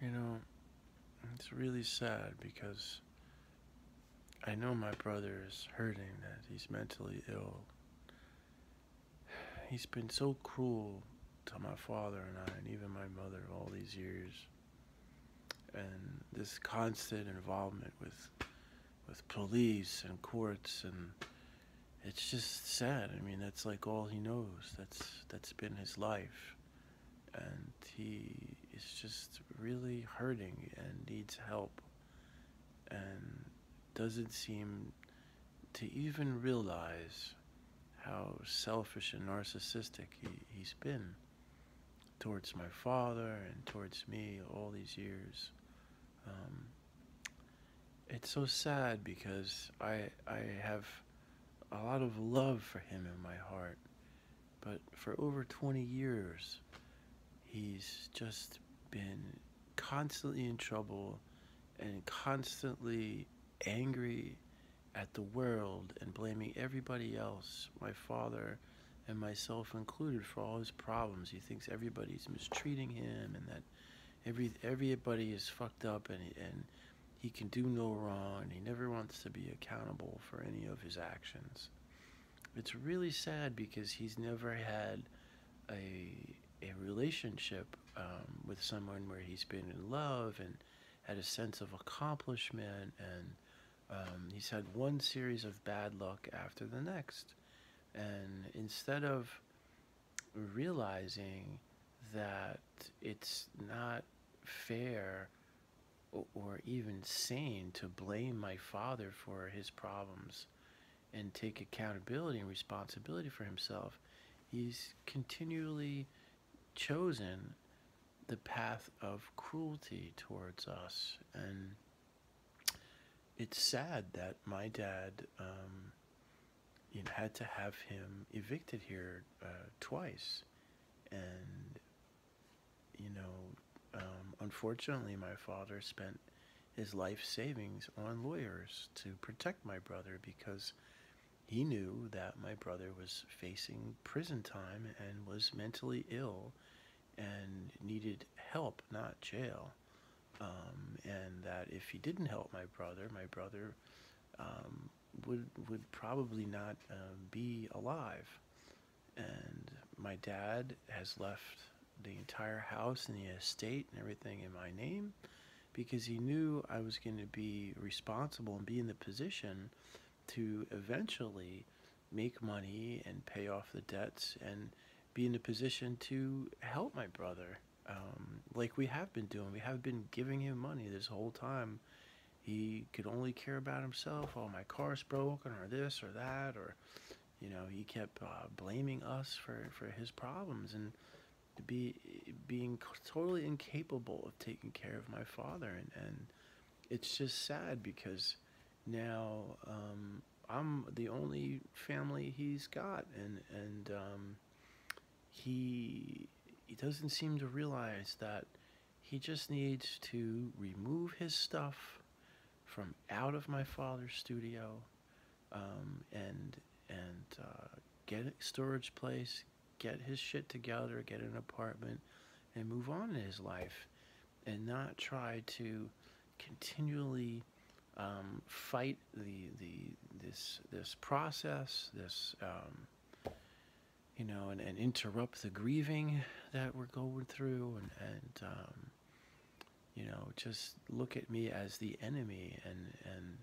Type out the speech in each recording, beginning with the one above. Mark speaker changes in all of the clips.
Speaker 1: You know, it's really sad because I know my brother is hurting, that he's mentally ill. He's been so cruel to my father and I, and even my mother, all these years. And this constant involvement with police and courts, and it's just sad. I mean, that's like all he knows. That's been his life, and he is just really hurting and needs help, and doesn't seem to even realize how selfish and narcissistic he's been towards my father and towards me all these years. Um, it's so sad because I have a lot of love for him in my heart, but for over 20 years, he's just been constantly in trouble and constantly angry at the world and blaming everybody else, my father and myself included, for all his problems. He thinks everybody's mistreating him and that everybody is fucked up, and he can do no wrong. And he never wants to be accountable for any of his actions. It's really sad because he's never had a a relationship with someone where he's been in love and had a sense of accomplishment, and he's had one series of bad luck after the next. And instead of realizing that it's not fair or even sane to blame my father for his problems and take accountability and responsibility for himself, he's continually chosen the path of cruelty towards us. And it's sad that my dad, had to have him evicted here twice. And, unfortunately, my father spent his life savings on lawyers to protect my brother because he knew that my brother was facing prison time and was mentally ill and needed help, not jail. And that if he didn't help my brother um, would probably not be alive. And my dad has left the entire house and the estate and everything in my name because he knew I was going to be responsible and be in the position to eventually make money and pay off the debts and be in a position to help my brother, like we have been doing. We have been giving him money this whole time. He could only care about himself. Oh, my car's broken, or this or that, or he kept blaming us for his problems, and being totally incapable of taking care of my father. And it's just sad because now I'm the only family he's got, and he doesn't seem to realize that he just needs to remove his stuff from out of my father's studio, and get a storage place, get his shit together, get an apartment, and move on in his life, and not try to continually fight this process, this and interrupt the grieving that we're going through, and just look at me as the enemy. And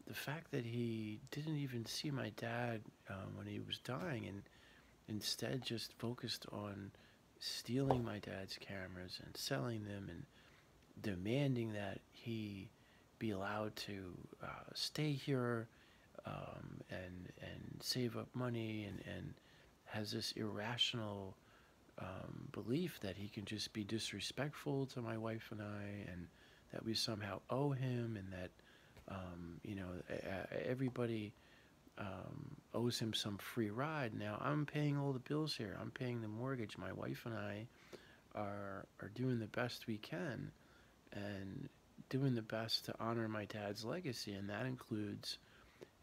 Speaker 1: the fact that he didn't even see my dad when he was dying, and instead just focused on stealing my dad's cameras and selling them and demanding that he be allowed to stay here, and save up money, and has this irrational belief that he can just be disrespectful to my wife and I, and that we somehow owe him, and that everybody owes him some free ride. Now I'm paying all the bills here. I'm paying the mortgage. My wife and I are doing the best we can, and doing the best to honor my dad's legacy, and that includes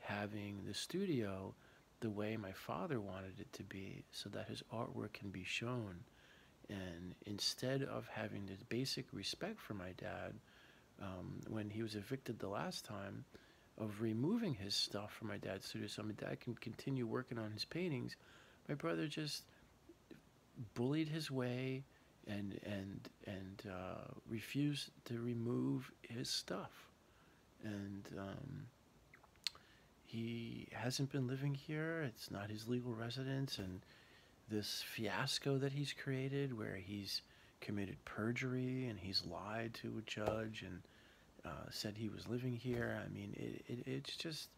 Speaker 1: having the studio the way my father wanted it to be so that his artwork can be shown. And instead of having this basic respect for my dad, when he was evicted the last time, of removing his stuff from my dad's studio so my dad can continue working on his paintings, my brother just bullied his way and refused to remove his stuff. And he hasn't been living here. It's not his legal residence. And this fiasco that he's created, where he's committed perjury and he's lied to a judge and said he was living here. I mean, it's just,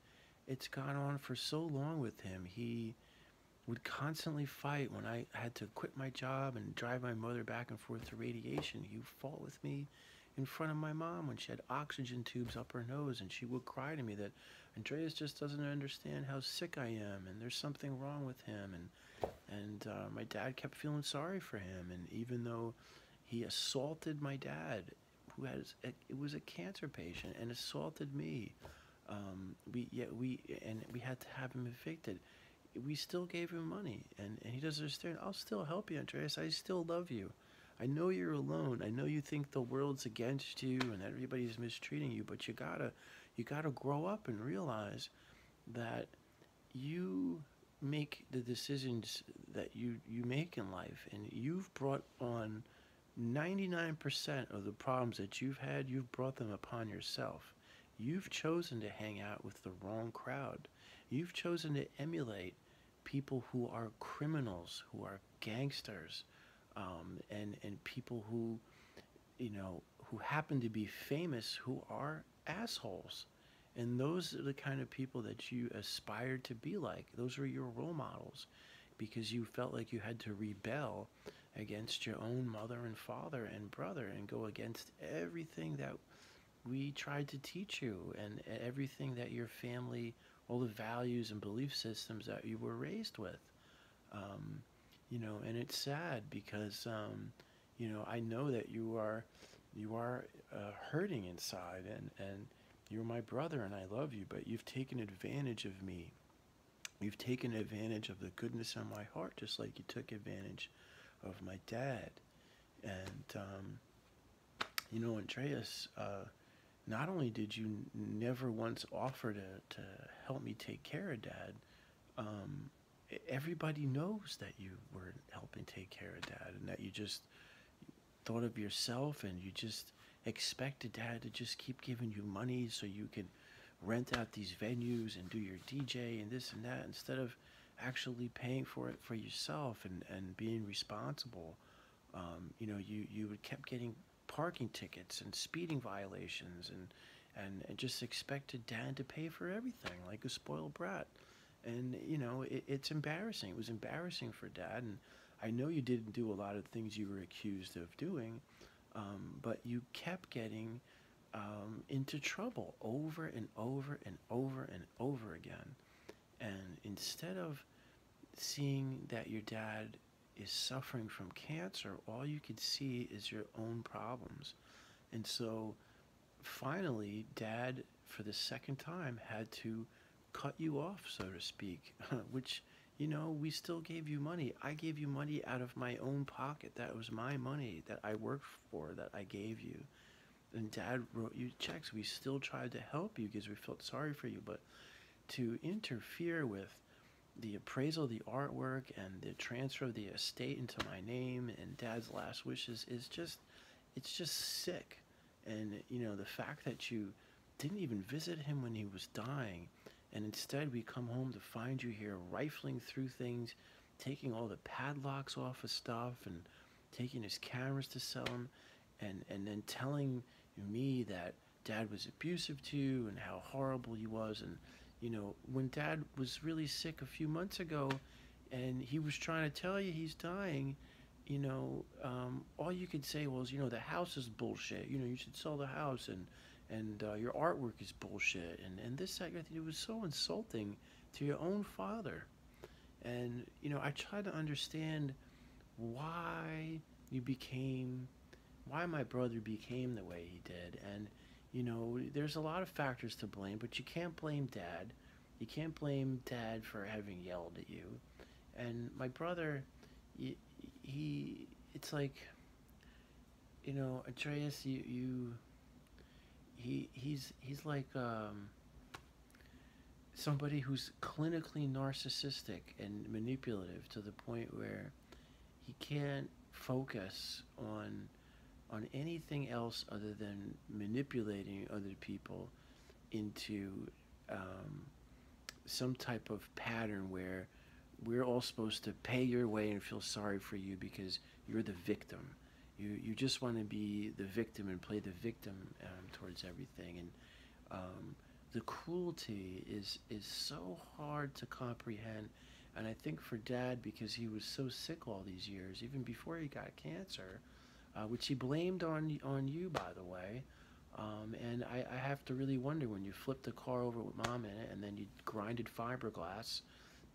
Speaker 1: it's gone on for so long with him. He would constantly fight when I had to quit my job and drive my mother back and forth to radiation. He fought with me in front of my mom when she had oxygen tubes up her nose, and she would cry to me that Andreas just doesn't understand how sick I am, and there's something wrong with him. And my dad kept feeling sorry for him, and even though he assaulted my dad, who it was a cancer patient, and assaulted me, we had to have him evicted. We still gave him money, and he doesn't understand. I'll still help you, Andreas. I still love you. I know you're alone. I know you think the world's against you and everybody's mistreating you, but you gotta grow up and realize that you make the decisions that you make in life, and you've brought on 99% of the problems that you've brought them upon yourself. You've chosen to hang out with the wrong crowd. You've chosen to emulate people who are criminals, who are gangsters, and people who, who happen to be famous, who are assholes. And those are the kind of people that you aspired to be like. Those are your role models, because you felt like you had to rebel against your own mother and father and brother and go against everything that we tried to teach you, and everything that your family, all the values and belief systems that you were raised with. Um, and it's sad because, I know that you are hurting inside, and you're my brother and I love you, but you've taken advantage of me. You've taken advantage of the goodness in my heart, just like you took advantage of my dad. And, Andreas, not only did you never once offer to help me take care of dad, um, everybody knows that you were helping take care of dad, and that you just thought of yourself, and you just expected dad to just keep giving you money so you could rent out these venues and do your DJ and this and that, instead of actually paying for it for yourself and being responsible. You would kept getting parking tickets and speeding violations, and just expected dad to pay for everything like a spoiled brat. And it's embarrassing. It was embarrassing for dad, and I know you didn't do a lot of things you were accused of doing, but you kept getting into trouble over and over and over and over again. And instead of seeing that your dad is suffering from cancer, all you could see is your own problems. And so finally, dad, for the second time, had to cut you off, so to speak, which, we still gave you money. I gave you money out of my own pocket. That was my money that I worked for, that I gave you. And dad wrote you checks. We still tried to help you because we felt sorry for you, but to interfere with the appraisal of the artwork and the transfer of the estate into my name and dad's last wishes is just, it's just sick. And the fact that you didn't even visit him when he was dying, and instead we come home to find you here rifling through things, taking all the padlocks off of stuff and taking his cameras to sell them, and then telling me that dad was abusive to you and how horrible he was. And when dad was really sick a few months ago and he was trying to tell you he's dying, all you could say was, the house is bullshit. You should sell the house, and your artwork is bullshit, and this, that, it was so insulting to your own father. And I tried to understand why why my brother became the way he did, and there's a lot of factors to blame, but you can't blame dad. You can't blame dad for having yelled at you. And my brother, he it's like, Andreas, he's like somebody who's clinically narcissistic and manipulative to the point where he can't focus on anything else other than manipulating other people into um, some type of pattern where we're all supposed to pay your way and feel sorry for you because you're the victim. You just want to be the victim and play the victim towards everything. And the cruelty is so hard to comprehend. And I think for Dad, because he was so sick all these years, even before he got cancer, which he blamed on you, by the way. And I have to really wonder when you flipped the car over with Mom in it, and then you grinded fiberglass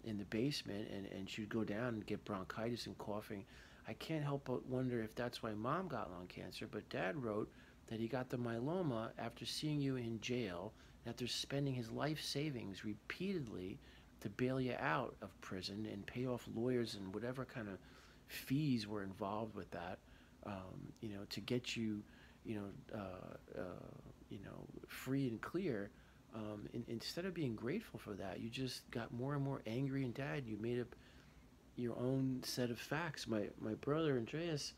Speaker 1: in the basement, and she'd go down and get bronchitis and coughing. I can't help but wonder if that's why Mom got lung cancer. But Dad wrote that he got the myeloma after seeing you in jail, after spending his life savings repeatedly to bail you out of prison and pay off lawyers and whatever kind of fees were involved with that, to get you, you know, free and clear. Instead of being grateful for that, you just got more and more angry and Dad. You made up your own set of facts. My brother Andreas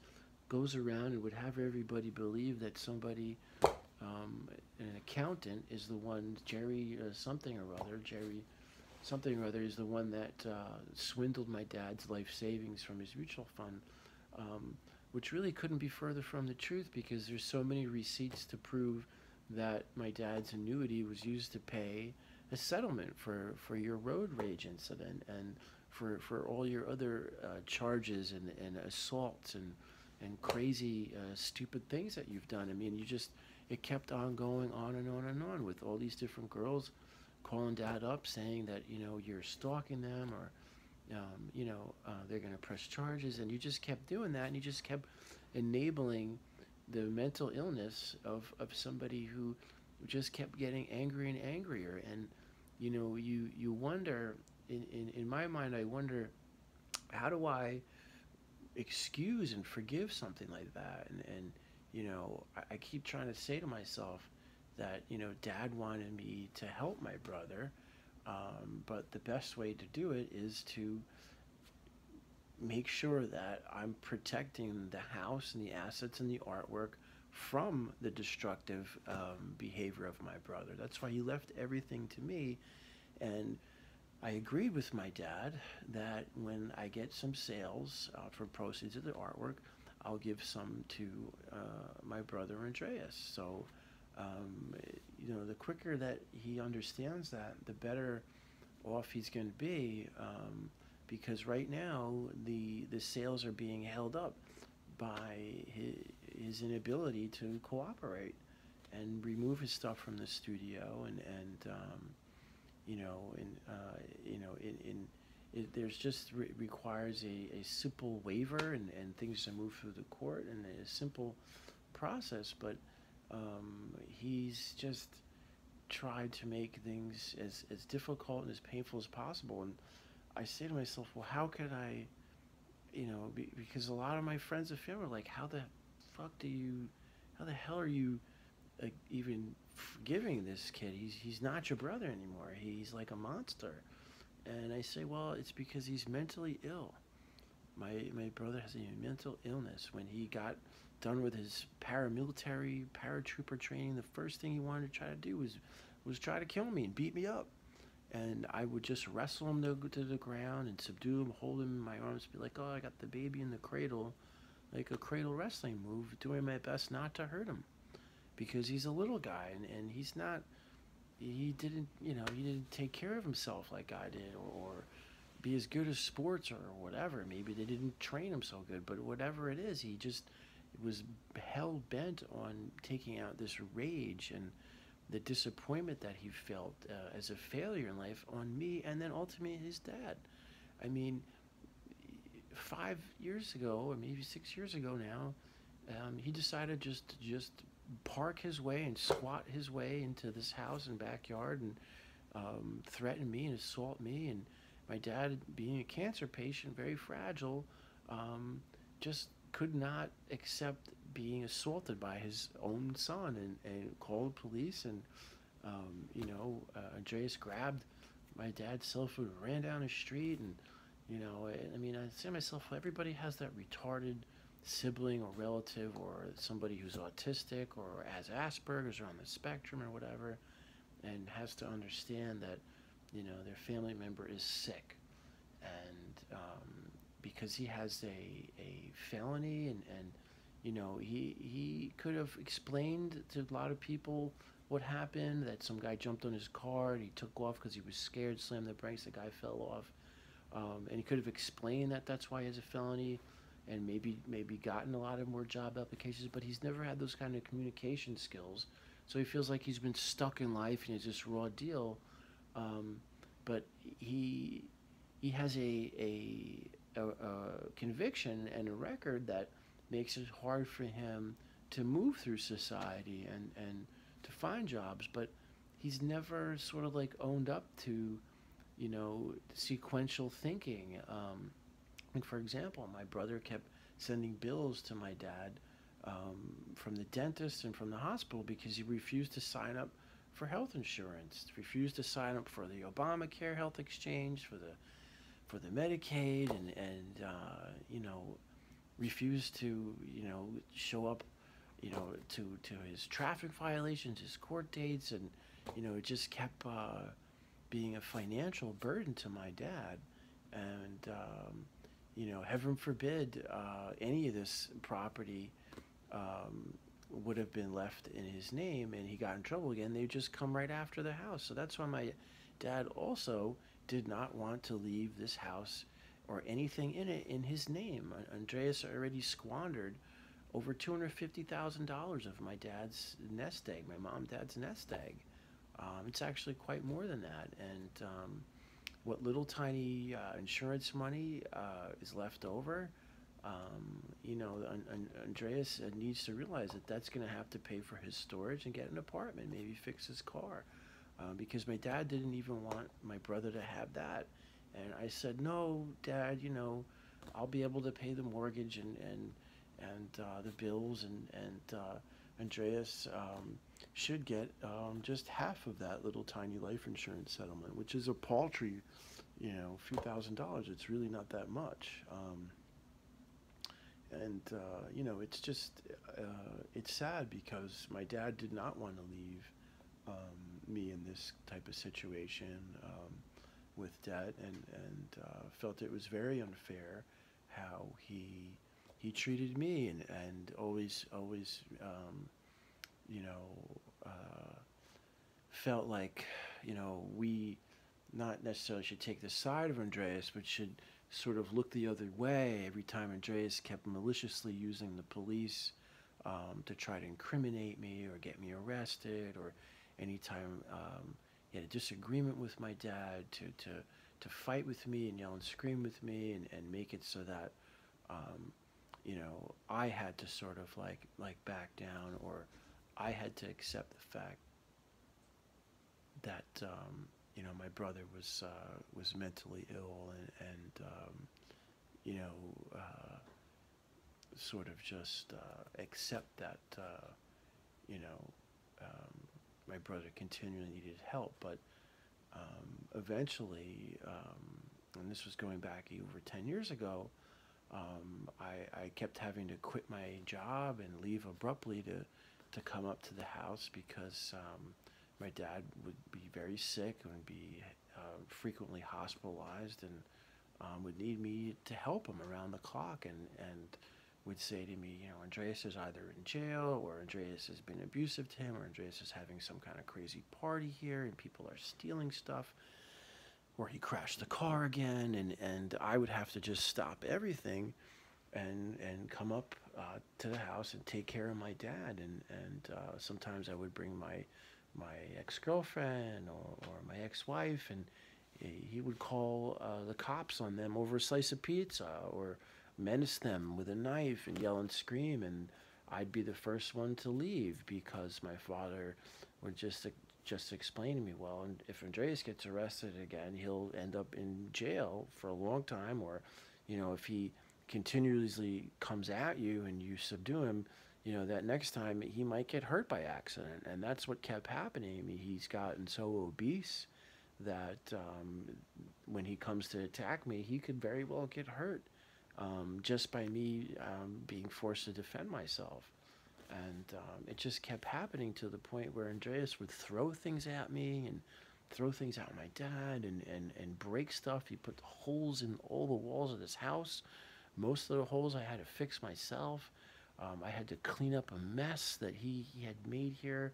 Speaker 1: goes around and would have everybody believe that somebody, an accountant, is the one, Jerry something or other. Jerry something or other is the one that swindled my dad's life savings from his mutual fund, which really couldn't be further from the truth because there's so many receipts to prove that my dad's annuity was used to pay a settlement for your road rage incident and for all your other charges and assaults and crazy stupid things that you've done. I mean, it kept on going on and on and on with all these different girls calling Dad up saying that you're stalking them or they're going to press charges, and you just kept doing that, and you just kept enabling the mental illness of somebody who just kept getting angry and angrier. And you wonder, in my mind, I wonder, how do I excuse and forgive something like that? And I keep trying to say to myself that Dad wanted me to help my brother, but the best way to do it is to make sure that I'm protecting the house and the assets and the artwork from the destructive behavior of my brother. That's why he left everything to me. And I agreed with my dad that when I get some sales from proceeds of the artwork, I'll give some to my brother Andreas. So, the quicker that he understands that, the better off he's going to be. Because right now the sales are being held up by his inability to cooperate and remove his stuff from the studio there's just requires a simple waiver and things to move through the court and a simple process, but he's just tried to make things as difficult and as painful as possible. And I say to myself, well, how could I, because a lot of my friends and family are like, how the hell are you even forgiving this kid? He's not your brother anymore. He's like a monster. And I say, well, it's because he's mentally ill. My brother has a mental illness. When he got done with his paratrooper training, the first thing he wanted to try to do was try to kill me and beat me up. And I would just wrestle him to the ground and subdue him, hold him in my arms, be like, oh, I got the baby in the cradle, like a cradle wrestling move, doing my best not to hurt him. Because he's a little guy, and he didn't take care of himself like I did, or be as good as sports or whatever. Maybe they didn't train him so good, but whatever it is, he just was hell-bent on taking out this rage and the disappointment that he felt as a failure in life on me, and then ultimately his dad. I mean, 5 years ago, or maybe 6 years ago now, he decided to just park his way and squat his way into this house and backyard and threaten me and assault me. And my dad, being a cancer patient, very fragile, just could not accept being assaulted by his own son, and called the police. And Andreas grabbed my dad's cell phone and ran down the street. And I mean, I say to myself, well, everybody has that retarded sibling or relative, or somebody who's autistic or has Asperger's or on the spectrum or whatever, and has to understand that their family member is sick. And because he has a felony, and he could have explained to a lot of people what happened, that some guy jumped on his car and he took off because he was scared, slammed the brakes, the guy fell off. And he could have explained that that's why he has a felony, and maybe gotten a lot of more job applications. But he's never had those kind of communication skills, so he feels like he's been stuck in life and it's just raw deal. But he has a conviction and a record that makes it hard for him to move through society, and to find jobs. But he's never sort of like owned up to sequential thinking. Like, for example, my brother kept sending bills to my dad, from the dentist and from the hospital, because he refused to sign up for health insurance, refused to sign up for the Obamacare health exchange, for the Medicaid, and refused to show up to his traffic violations, his court dates. And it just kept being a financial burden to my dad. And heaven forbid any of this property would have been left in his name, and he got in trouble again, they would just come right after the house. So that's why my dad also did not want to leave this house or anything in it in his name. Andreas already squandered over $250,000 of my dad's nest egg, my mom and dad's nest egg. It's actually quite more than that. And what little tiny insurance money is left over, Andreas needs to realize that that's going to have to pay for his storage and get an apartment, maybe fix his car. Because my dad didn't even want my brother to have that. And I said, no, Dad, I'll be able to pay the mortgage and the bills, and Andreas should get just half of that little tiny life insurance settlement, which is a paltry, few $1,000s. It's really not that much. It's just, it's sad, because my dad did not want to leave me in this type of situation, with debt, and felt it was very unfair how he treated me, and always felt like we not necessarily should take the side of Andreas, but should sort of look the other way every time Andreas kept maliciously using the police to try to incriminate me or get me arrested, or anytime he had a disagreement with my dad, to fight with me and yell and scream with me, and make it so that I had to sort of like back down, or I had to accept the fact that my brother was mentally ill, and sort of just accept that my brother continually needed help. But eventually, and this was going back over 10 years ago, I kept having to quit my job and leave abruptly to come up to the house, because my dad would be very sick and would be frequently hospitalized, and would need me to help him around the clock, and would say to me, Andreas is either in jail, or Andreas has been abusive to him, or Andreas is having some kind of crazy party here and people are stealing stuff, or he crashed the car again, and I would have to just stop everything and come up to the house and take care of my dad. And sometimes I would bring my ex-girlfriend, or my ex-wife, and he would call the cops on them over a slice of pizza, or menace them with a knife and yell and scream, and I'd be the first one to leave, because my father would just explain to me, well, and if Andreas gets arrested again, he'll end up in jail for a long time, or if he continuously comes at you and you subdue him, you know, that next time he might get hurt by accident. And that's what kept happening. I mean, he's gotten so obese that when he comes to attack me, he could very well get hurt just by me being forced to defend myself. And it just kept happening to the point where Andreas would throw things at me and throw things at my dad and break stuff. He put holes in all the walls of this house. Most of the holes I had to fix myself. I had to clean up a mess that he had made here.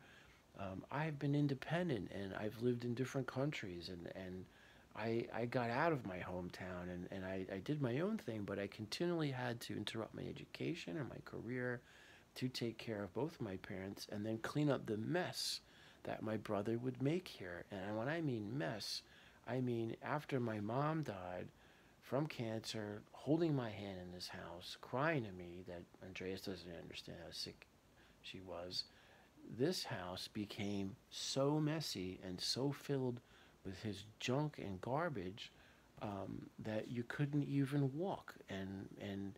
Speaker 1: I've been independent and I've lived in different countries, and I got out of my hometown and I did my own thing, but I continually had to interrupt my education and my career to take care of both my parents and then clean up the mess that my brother would make here. And when I mean mess, I mean after my mom died from cancer, holding my hand in this house, crying to me that Andreas doesn't understand how sick she was. This house became so messy and so filled with his junk and garbage that you couldn't even walk. And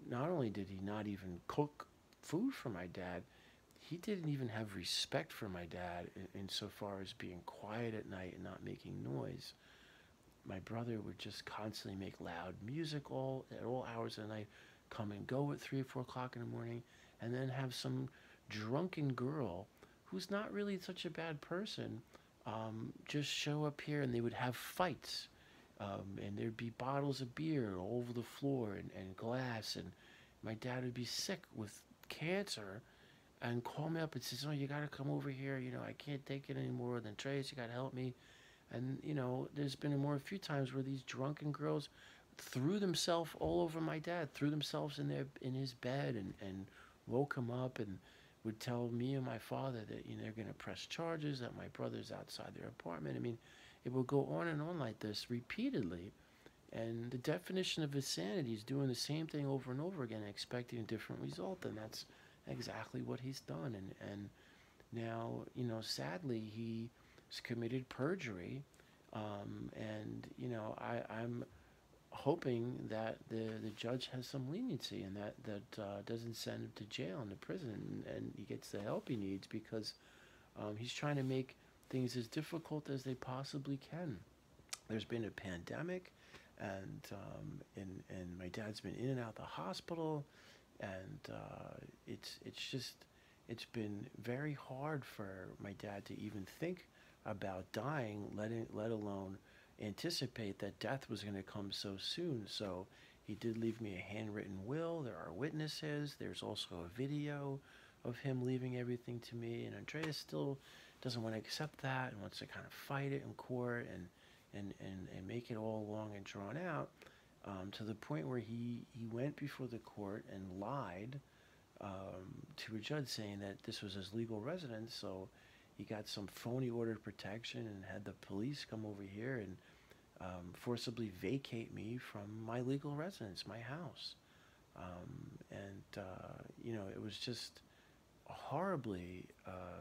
Speaker 1: not only did he not even cook food for my dad, he didn't even have respect for my dad insofar as being quiet at night and not making noise. My brother would just constantly make loud music at all hours of the night, come and go at 3 or 4 o'clock in the morning, and then have some drunken girl who's not really such a bad person just show up here, and they would have fights. And there'd be bottles of beer all over the floor and glass, and my dad would be sick with cancer and call me up and says, "Oh, you got to come over here. You know, I can't take it anymore. Then Trace, you got to help me." And you know, there's been a few times where these drunken girls threw themselves all over my dad, threw themselves in his bed and woke him up and would tell me and my father that, you know, they're going to press charges, that my brother's outside their apartment. I mean, it will go on and on like this repeatedly. And the definition of insanity is doing the same thing over and over again, expecting a different result. And that's exactly what he's done. And now, you know, sadly, he's committed perjury. And, you know, I'm hoping that the judge has some leniency and that doesn't send him to jail and to prison, and he gets the help he needs, because he's trying to make things as difficult as they possibly can. There's been a pandemic, and my dad's been in and out the hospital, and it's been very hard for my dad to even think about dying, let alone anticipate that death was going to come so soon. So he did leave me a handwritten will. There are witnesses. There's also a video of him leaving everything to me. And Andreas still doesn't want to accept that and wants to kind of fight it in court and make it all long and drawn out, to the point where he went before the court and lied to a judge saying that this was his legal residence. So he got some phony order of protection and had the police come over here and forcibly vacate me from my legal residence, my house. You know, it was just horribly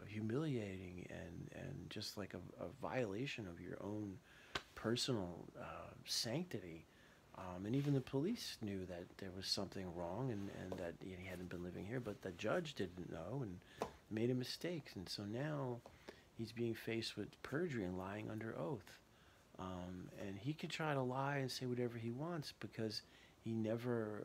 Speaker 1: humiliating and just like a violation of your own personal sanctity. And even the police knew that there was something wrong and that he hadn't been living here, but the judge didn't know and made a mistake. And so now he's being faced with perjury and lying under oath. And he can try to lie and say whatever he wants, because he never,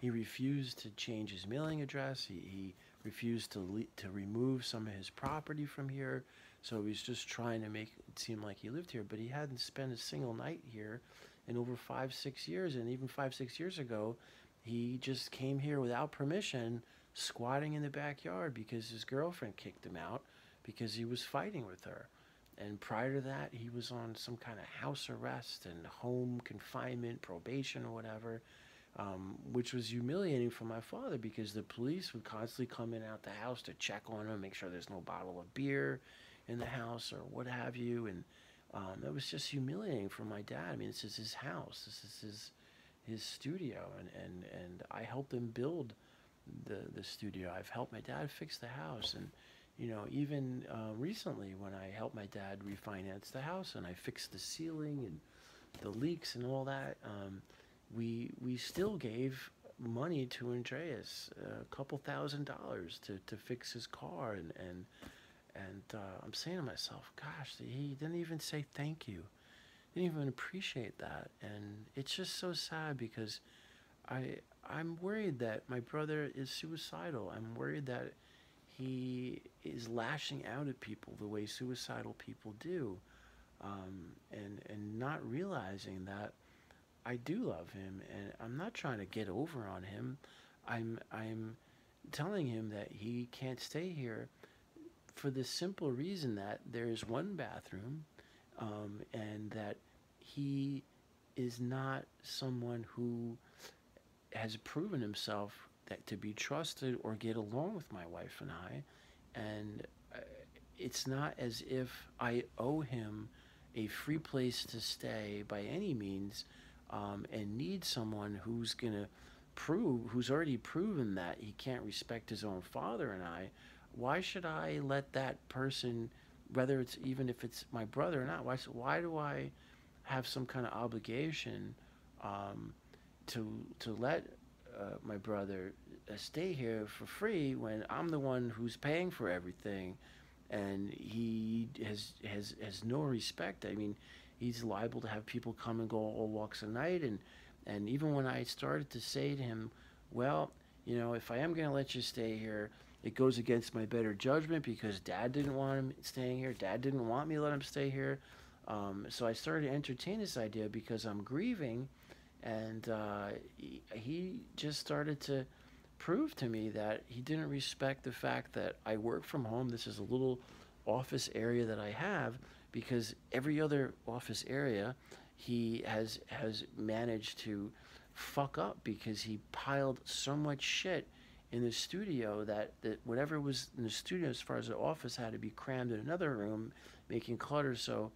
Speaker 1: he refused to change his mailing address. He refused to remove some of his property from here. So he's just trying to make it seem like he lived here, but he hadn't spent a single night here in over 5-6 years. And even 5-6 years ago, he just came here without permission, squatting in the backyard because his girlfriend kicked him out because he was fighting with her. And prior to that, he was on some kind of house arrest and home confinement, probation or whatever, which was humiliating for my father, because the police would constantly come in and out the house to check on him, make sure there's no bottle of beer in the house or what have you. And it was just humiliating for my dad. I mean, this is his house. This is his studio. And I helped him build the studio. I've helped my dad fix the house. And you know, even recently when I helped my dad refinance the house and I fixed the ceiling and the leaks and all that, we still gave money to Andreas, a couple $1,000 to fix his car, and I'm saying to myself, gosh, he didn't even say thank you, didn't even appreciate that, and it's just so sad because I I'm worried that my brother is suicidal. I'm worried that he is lashing out at people the way suicidal people do, and not realizing that I do love him, and I'm not trying to get over on him. I'm telling him that he can't stay here for the simple reason that there is one bathroom, and that he is not someone who has proven himself that to be trusted or get along with my wife and I, and it's not as if I owe him a free place to stay by any means, and need someone who's already proven that he can't respect his own father and I. Why should I let that person, whether it's even if it's my brother or not, why do I have some kind of obligation, um, to let my brother stay here for free when I'm the one who's paying for everything, and he has no respect. I mean, he's liable to have people come and go all walks of night, and even when I started to say to him, well, if I am going to let you stay here, it goes against my better judgment because Dad didn't want him staying here. Dad didn't want me to let him stay here. So I started to entertain this idea because I'm grieving, and he just started to prove to me that he didn't respect the fact that I work from home. This is a little office area that I have, because every other office area he has managed to fuck up because he piled so much shit in the studio that whatever was in the studio as far as the office had to be crammed in another room, making clutter. So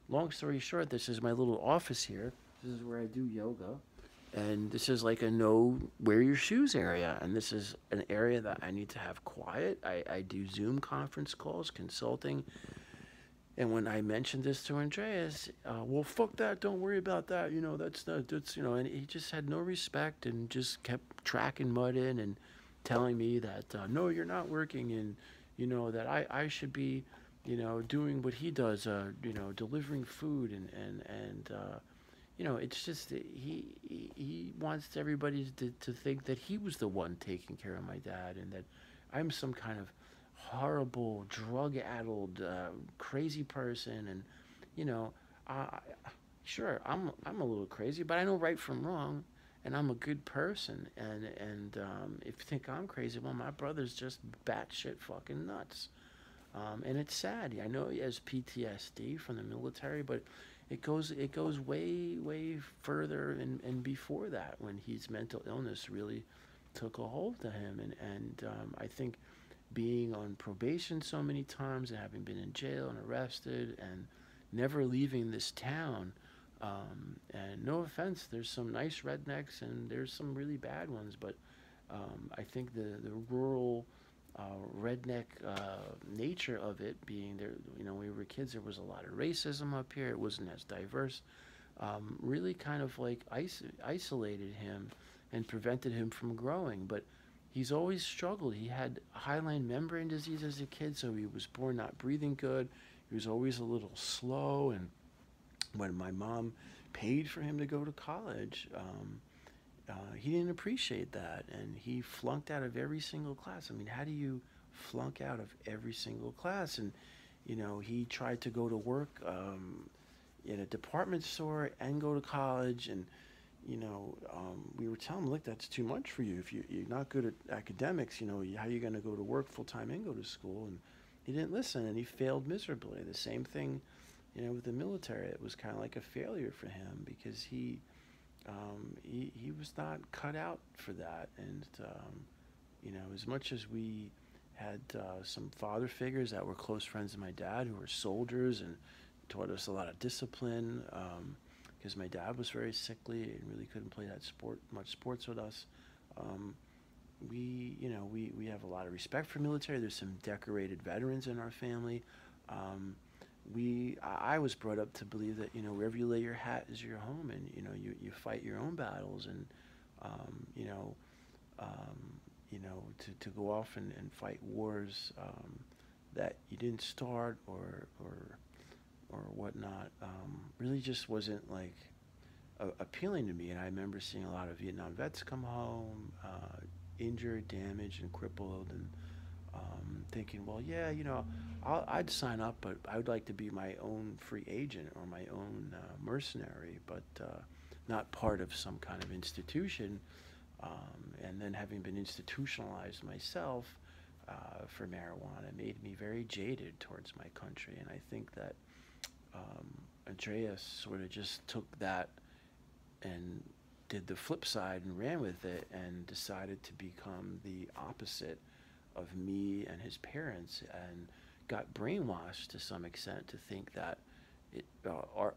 Speaker 1: long story short, this is my little office here. This is where I do yoga, and this is like a no wear your shoes area, and this is an area that I need to have quiet. I do Zoom conference calls, consulting, and when I mentioned this to Andreas, well, fuck that, don't worry about that, that's and he just had no respect and just kept tracking mud in and telling me that, no, you're not working, and that I should be, doing what he does, delivering food, and it's just that he wants everybody to think that he was the one taking care of my dad, and that I'm some kind of horrible, drug-addled, crazy person. And you know, I, sure, I'm a little crazy, but I know right from wrong, and I'm a good person. And if you think I'm crazy, well, my brother's just batshit fucking nuts. And it's sad. I know he has PTSD from the military, but it goes way further and before that, when his mental illness really took a hold of him. And I think being on probation so many times and having been in jail and arrested and never leaving this town, and no offense, there's some nice rednecks and there's some really bad ones, but I think the rural, redneck, nature of it being there, when we were kids, there was a lot of racism up here. It wasn't as diverse. Really kind of like isolated him and prevented him from growing. But he's always struggled. He had hyaline membrane disease as a kid, so he was born not breathing good. He was always a little slow, and when my mom paid for him to go to college, he didn't appreciate that, and he flunked out of every single class. I mean, how do you flunk out of every single class? And he tried to go to work, in a department store and go to college, and we were telling him, look, that's too much for you. If you're not good at academics, how are you going to go to work full time and go to school? And he didn't listen, and he failed miserably. The same thing, with the military. It was kind of like a failure for him because he was not cut out for that. And as much as we had some father figures that were close friends of my dad who were soldiers and taught us a lot of discipline, because my dad was very sickly and really couldn't play much sports with us. We have a lot of respect for military. There's some decorated veterans in our family. I was brought up to believe that, wherever you lay your hat is your home, and you fight your own battles, and um, you know um, to go off and fight wars that you didn't start, or whatnot, really just wasn't like appealing to me. And I remember seeing a lot of Vietnam vets come home, injured, damaged, and crippled, and thinking, well, yeah, I'd sign up, but I would like to be my own free agent or my own mercenary, but not part of some kind of institution. And then having been institutionalized myself for marijuana made me very jaded towards my country. And I think that um, Andreas sort of just took that and did the flip side and ran with it and decided to become the opposite of me and his parents, and got brainwashed to some extent to think that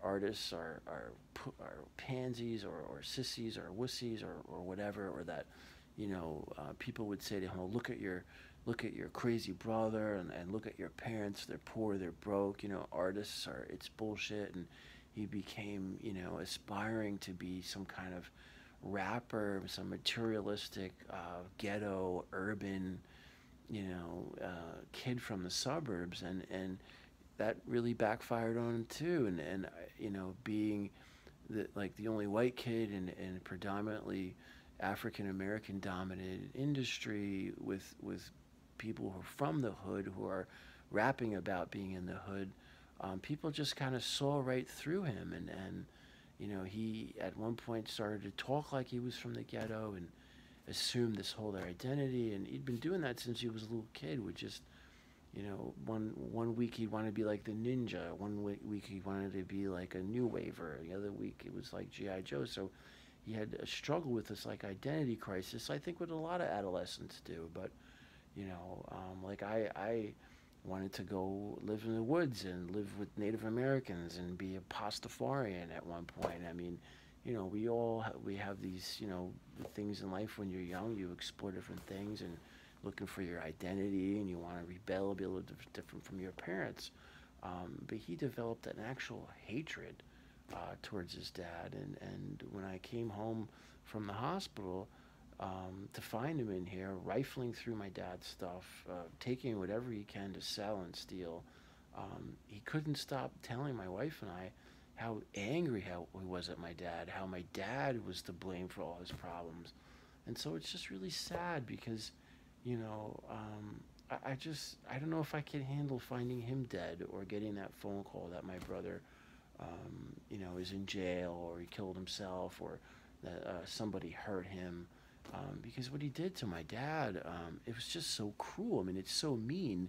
Speaker 1: artists are pansies, or sissies, or wussies, or whatever, or that people would say to him, well, look at your crazy brother, and look at your parents, they're poor, they're broke, artists are, it's bullshit. And he became, aspiring to be some kind of rapper, some materialistic, ghetto, urban, kid from the suburbs, and that really backfired on him too. And being the only white kid in a predominantly African American dominated industry, with people who are from the hood, who are rapping about being in the hood, people just kind of saw right through him. And he at one point started to talk like he was from the ghetto, and assumed this whole their identity. And he'd been doing that since he was a little kid. Would just, one week he wanted to be like the Ninja, one week he wanted to be like a New Waver, the other week it was like GI Joe. So he had a struggle with this like identity crisis, I think, what a lot of adolescents do. But like I wanted to go live in the woods and live with Native Americans and be a Pastafarian at one point. I mean, we have these, things in life. When you're young, you explore different things and looking for your identity, and you want to rebel, be a little different from your parents. But he developed an actual hatred towards his dad. And when I came home from the hospital, to find him in here, rifling through my dad's stuff, taking whatever he can to sell and steal, he couldn't stop telling my wife and I how angry he was at my dad, how my dad was to blame for all his problems. And so it's just really sad because, I don't know if I can handle finding him dead, or getting that phone call that my brother, is in jail, or he killed himself, or that somebody hurt him. Because what he did to my dad, it was just so cruel. I mean, it's so mean,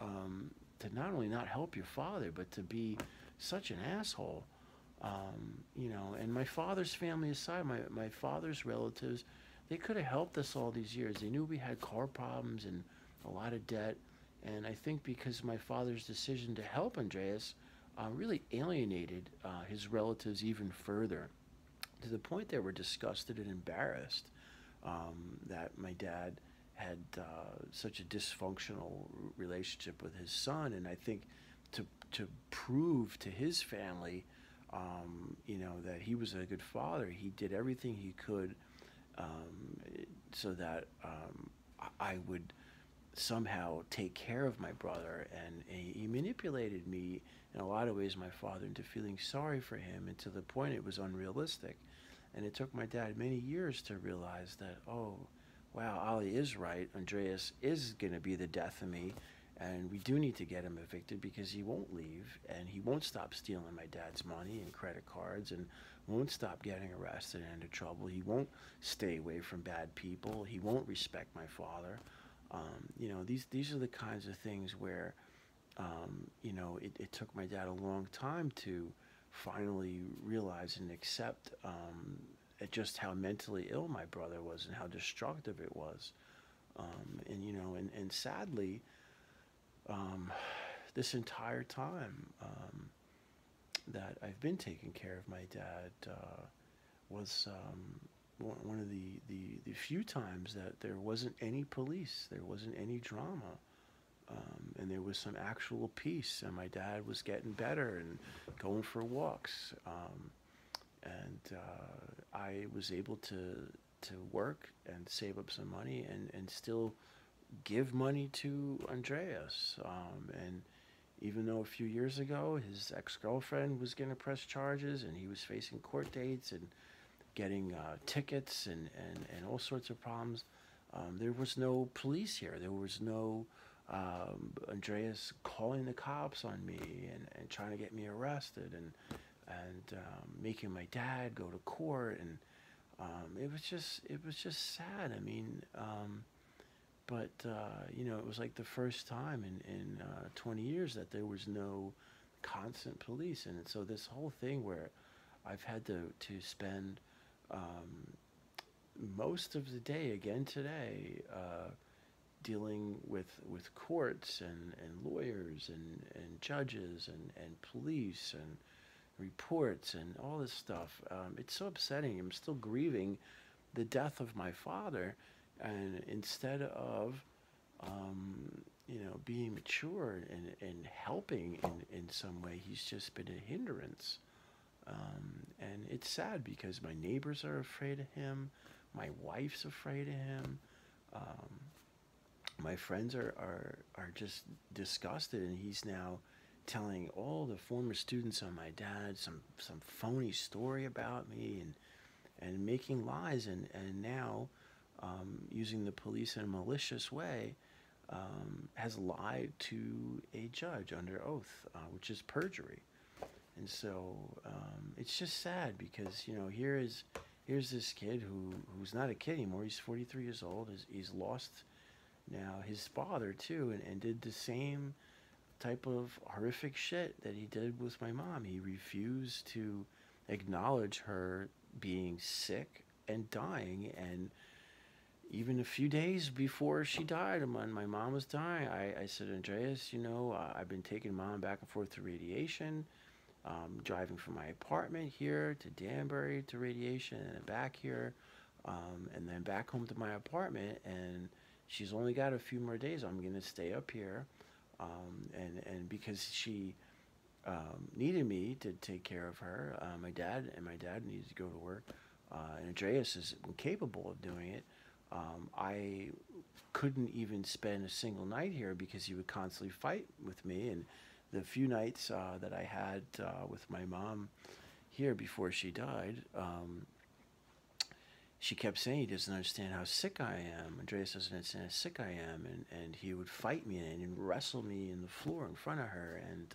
Speaker 1: to not only not help your father, but to be such an asshole. And my father's family aside, my father's relatives, they could have helped us all these years. They knew we had car problems and a lot of debt. And I think because my father's decision to help Andreas really alienated his relatives even further, to the point they were disgusted and embarrassed that my dad had such a dysfunctional relationship with his son. And I think to prove to his family, that he was a good father, he did everything he could so that I would somehow take care of my brother. And he manipulated me in a lot of ways, my father, into feeling sorry for him, and to the point it was unrealistic. And it took my dad many years to realize that, oh, wow, Ali is right. Andreas is going to be the death of me. And we do need to get him evicted, because he won't leave, and he won't stop stealing my dad's money and credit cards, and won't stop getting arrested and into trouble. He won't stay away from bad people. He won't respect my father. These are the kinds of things where, it took my dad a long time to finally realize and accept at just how mentally ill my brother was, and how destructive it was. And sadly, this entire time that I've been taking care of my dad was one of the few times that there wasn't any police, there wasn't any drama. And there was some actual peace, and my dad was getting better and going for walks. I was able to work and save up some money and still give money to Andreas. And even though a few years ago his ex-girlfriend was going to press charges and he was facing court dates and getting tickets and all sorts of problems, there was no police here. There was no Andreas calling the cops on me and trying to get me arrested and making my dad go to court. And it was just sad. I mean, but you know, it was like the first time in 20 years that there was no constant police. And so this whole thing where I've had to spend most of the day again today dealing with courts and lawyers and judges and police and reports and all this stuff. It's so upsetting. I'm still grieving the death of my father, and instead of you know, being mature and helping in some way, he's just been a hindrance. And it's sad because my neighbors are afraid of him, my wife's afraid of him, my friends are just disgusted, and he's now telling all the former students on my dad some phony story about me and making lies, and now using the police in a malicious way, has lied to a judge under oath, which is perjury. And so it's just sad because, you know, here's this kid who's not a kid anymore. He's 43 years old. He's lost now his father too, and did the same type of horrific shit that he did with my mom. He refused to acknowledge her being sick and dying. And even a few days before she died, when my mom was dying, I said, Andreas, you know, I've been taking mom back and forth to radiation, driving from my apartment here to Danbury to radiation and then back here, and then back home to my apartment. And she's only got a few more days. I'm going to stay up here. And because she needed me to take care of her, my dad needed to go to work, and Andreas is incapable of doing it. I couldn't even spend a single night here because he would constantly fight with me. And the few nights that I had with my mom here before she died, she kept saying he doesn't understand how sick I am. Andreas doesn't understand how sick I am. And he would fight me and wrestle me in the floor in front of her. And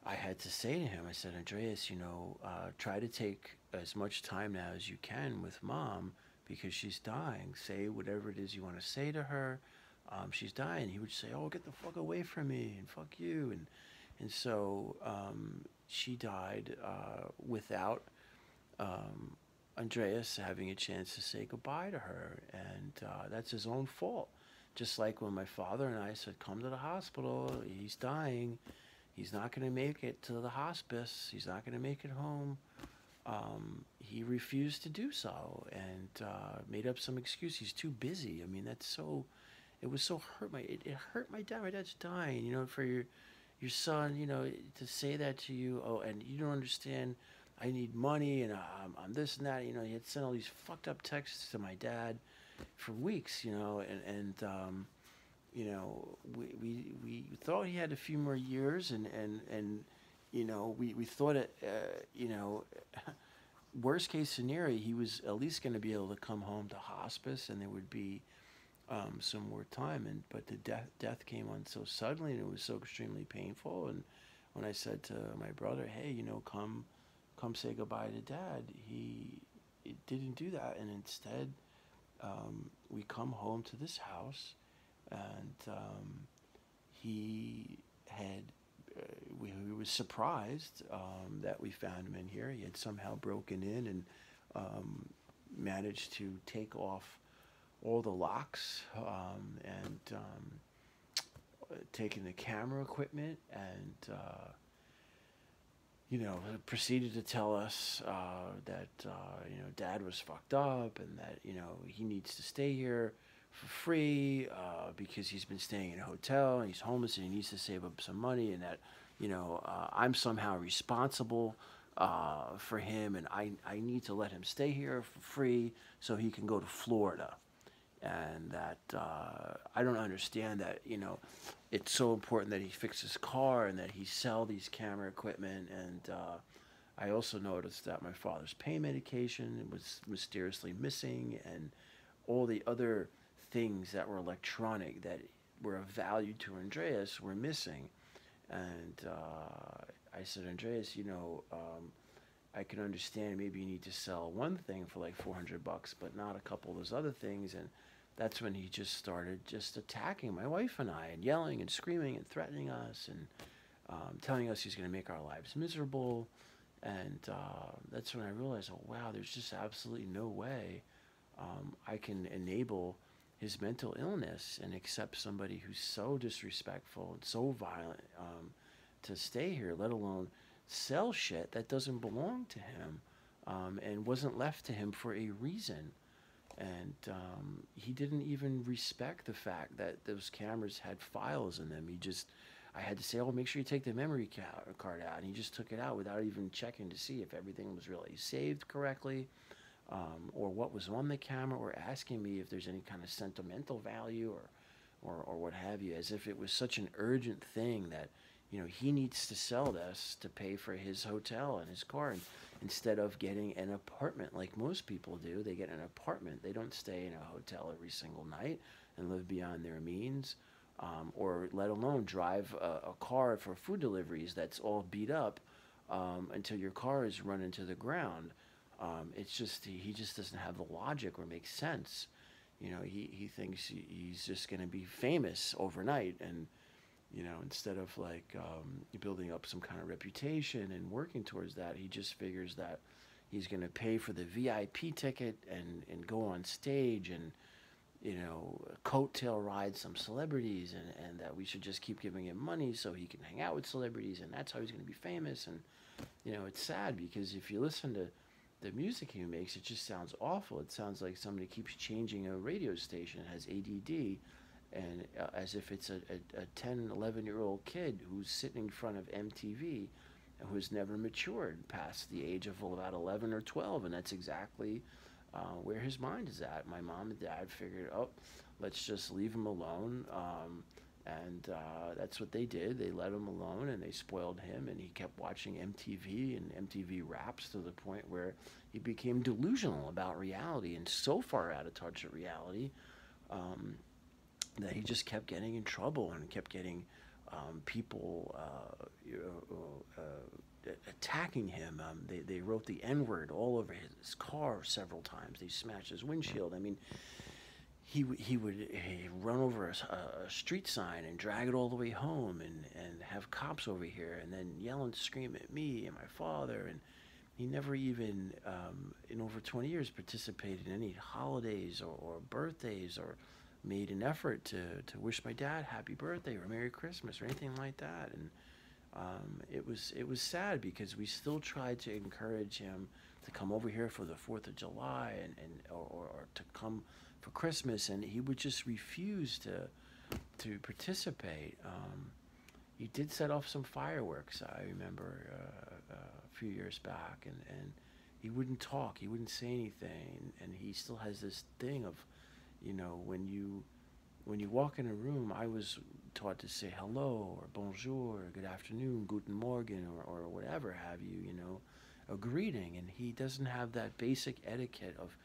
Speaker 1: I had to say to him, I said, Andreas, you know, try to take as much time now as you can with mom because she's dying. Say whatever it is you want to say to her. She's dying. He would say, oh, get the fuck away from me and fuck you. And so she died without Andreas having a chance to say goodbye to her. And that's his own fault. Just like when my father and I said, come to the hospital, he's dying. He's not going to make it to the hospice. He's not going to make it home. He refused to do so and made up some excuse. He's too busy. I mean, it was so it hurt my dad. My dad's dying, you know, for your son, you know, to say that to you. Oh, and you don't understand. I need money and I'm this and that. You know, he had sent all these fucked up texts to my dad for weeks, you know, and you know, we thought he had a few more years and you know, we thought it, you know, worst case scenario, he was at least going to be able to come home to hospice and there would be some more time. But the death came on so suddenly and it was so extremely painful. And when I said to my brother, hey, you know, come say goodbye to dad, he didn't do that. And instead, we come home to this house and he had we was surprised that we found him in here. He had somehow broken in and managed to take off all the locks and taking the camera equipment and you know, proceeded to tell us that you know, dad was fucked up and that, you know, he needs to stay here for free because he's been staying in a hotel and he's homeless and he needs to save up some money, and that, I'm somehow responsible for him, and I need to let him stay here for free so he can go to Florida. And that I don't understand that, it's so important that he fix his car and that he sell these camera equipment. And I also noticed that my father's pain medication was mysteriously missing, and all the other things that were electronic that were of value to Andreas were missing. And I said, Andreas, I can understand maybe you need to sell one thing for like $400, but not a couple of those other things. And that's when he just started just attacking my wife and I, and yelling and screaming and threatening us, and telling us he's going to make our lives miserable. And that's when I realized, oh wow, there's just absolutely no way I can enable his mental illness and accept somebody who's so disrespectful and so violent to stay here, let alone sell shit that doesn't belong to him, and wasn't left to him for a reason. And he didn't even respect the fact that those cameras had files in them. I had to say, oh, make sure you take the memory card out. And he just took it out without even checking to see if everything was really saved correctly, or what was on the camera, or asking me if there's any kind of sentimental value or what have you, as if it was such an urgent thing that, he needs to sell this to pay for his hotel and his car. And instead of getting an apartment like most people do, they get an apartment. They don't stay in a hotel every single night and live beyond their means, or let alone drive a car for food deliveries that's all beat up until your car is run into the ground. It's just, he just doesn't have the logic or make sense. He thinks he's just going to be famous overnight, and instead of like building up some kind of reputation and working towards that, he just figures that he's going to pay for the VIP ticket and go on stage and, coattail ride some celebrities, and that we should just keep giving him money so he can hang out with celebrities, and that's how he's going to be famous. And, it's sad because if you listen to the music he makes, it just sounds awful. It sounds like somebody keeps changing a radio station, it has ADD, and as if it's a 10, 11-year-old kid who's sitting in front of MTV and who's never matured past the age of about 11 or 12. And that's exactly where his mind is at. My mom and dad figured, oh, let's just leave him alone. And that's what they did. They let him alone, and they spoiled him, and he kept watching MTV and MTV Raps to the point where he became delusional about reality and so far out of touch with reality, that he just kept getting in trouble and kept getting people attacking him. They wrote the N-word all over his car several times. They smashed his windshield. I mean, he would run over a street sign and drag it all the way home, and have cops over here, and then yell and scream at me and my father. And he never even, in over 20 years, participated in any holidays or birthdays, or made an effort to wish my dad happy birthday or Merry Christmas or anything like that. And it was sad because we still tried to encourage him to come over here for the 4th of July or to come for Christmas, and he would just refuse to participate. He did set off some fireworks, I remember, a few years back, and he wouldn't talk, he wouldn't say anything, and he still has this thing of, when you walk in a room, I was taught to say hello or bonjour or good afternoon, guten morgen, or whatever have you, a greeting. And he doesn't have that basic etiquette of